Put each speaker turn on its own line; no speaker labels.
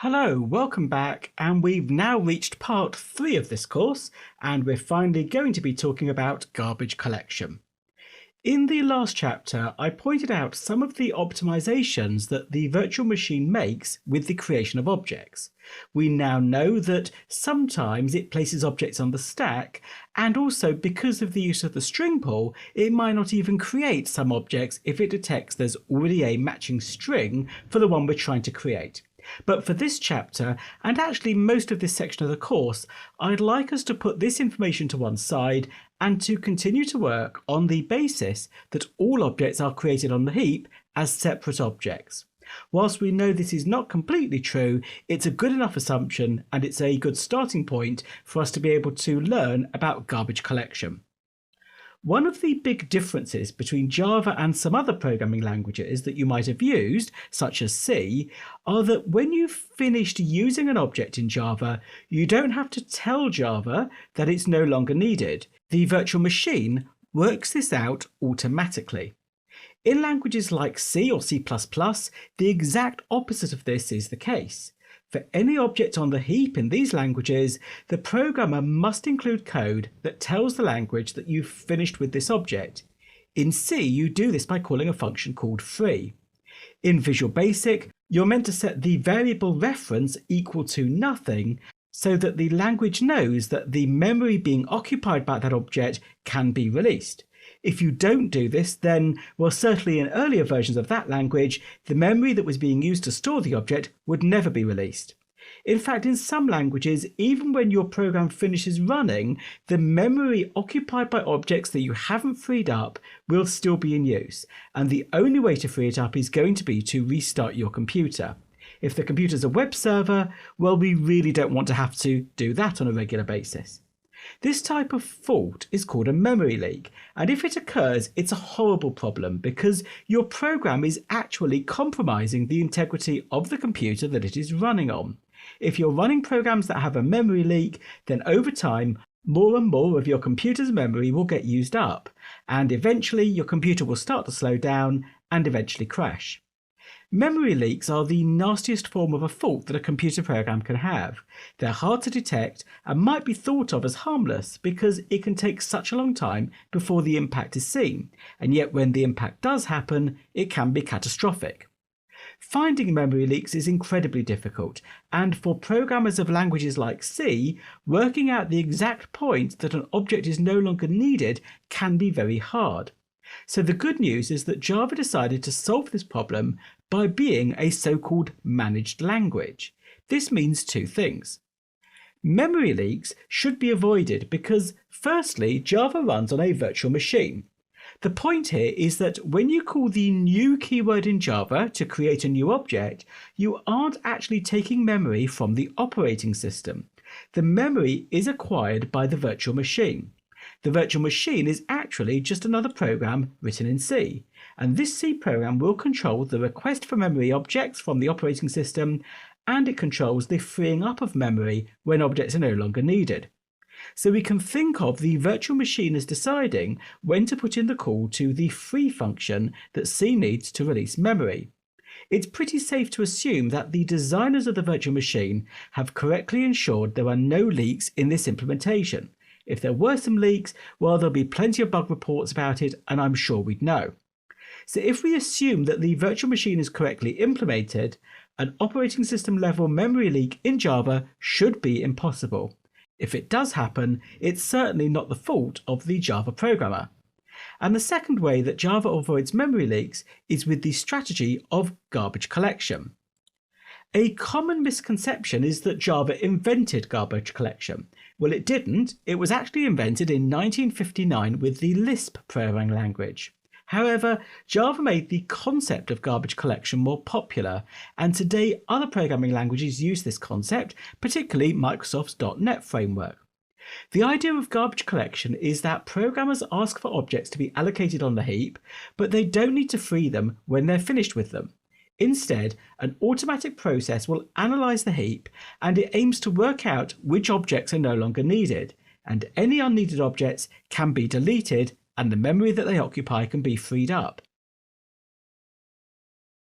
Hello, welcome back, and we've now reached part 3 of this course, and we're finally going to be talking about garbage collection. In the last chapter, I pointed out some of the optimizations that the virtual machine makes with the creation of objects. We now know that sometimes it places objects on the stack, and also because of the use of the string pool, it might not even create some objects if it detects there's already a matching string for the one we're trying to create. But for this chapter, and actually most of this section of the course, I'd like us to put this information to one side and to continue to work on the basis that all objects are created on the heap as separate objects. Whilst we know this is not completely true, it's a good enough assumption and it's a good starting point for us to be able to learn about garbage collection. One of the big differences between Java and some other programming languages that you might have used, such as C, are that when you've finished using an object in Java, you don't have to tell Java that it's no longer needed. The virtual machine works this out automatically. In languages like C or C++, the exact opposite of this is the case. For any object on the heap in these languages, the programmer must include code that tells the language that you've finished with this object. In C, you do this by calling a function called free. In Visual Basic, you're meant to set the variable reference equal to nothing so that the language knows that the memory being occupied by that object can be released. If you don't do this, then, well, certainly in earlier versions of that language, the memory that was being used to store the object would never be released. In fact, in some languages, even when your program finishes running, the memory occupied by objects that you haven't freed up will still be in use, and the only way to free it up is going to be to restart your computer. If the computer's a web server, well, we really don't want to have to do that on a regular basis. This type of fault is called a memory leak, and if it occurs, it's a horrible problem because your program is actually compromising the integrity of the computer that it is running on. If you're running programs that have a memory leak, then over time, more and more of your computer's memory will get used up, and eventually your computer will start to slow down and eventually crash. Memory leaks are the nastiest form of a fault that a computer program can have. They're hard to detect and might be thought of as harmless because it can take such a long time before the impact is seen, and yet when the impact does happen, it can be catastrophic. Finding memory leaks is incredibly difficult, and for programmers of languages like C, working out the exact point that an object is no longer needed can be very hard. So the good news is that Java decided to solve this problem by being a so-called managed language. This means two things. Memory leaks should be avoided because, firstly, Java runs on a virtual machine. The point here is that when you call the new keyword in Java to create a new object, you aren't actually taking memory from the operating system. The memory is acquired by the virtual machine. The virtual machine is actually just another program written in C, and this C program will control the request for memory objects from the operating system, and it controls the freeing up of memory when objects are no longer needed. So we can think of the virtual machine as deciding when to put in the call to the free function that C needs to release memory. It's pretty safe to assume that the designers of the virtual machine have correctly ensured there are no leaks in this implementation. If there were some leaks, well, there'll be plenty of bug reports about it, and I'm sure we'd know. So if we assume that the virtual machine is correctly implemented, an operating system level memory leak in Java should be impossible. If it does happen, it's certainly not the fault of the Java programmer. And the second way that Java avoids memory leaks is with the strategy of garbage collection. A common misconception is that Java invented garbage collection. Well, it didn't. It was actually invented in 1959 with the Lisp programming language. However, Java made the concept of garbage collection more popular, and today other programming languages use this concept, particularly Microsoft's .NET framework. The idea of garbage collection is that programmers ask for objects to be allocated on the heap, but they don't need to free them when they're finished with them. Instead, an automatic process will analyze the heap, and it aims to work out which objects are no longer needed, and any unneeded objects can be deleted and the memory that they occupy can be freed up.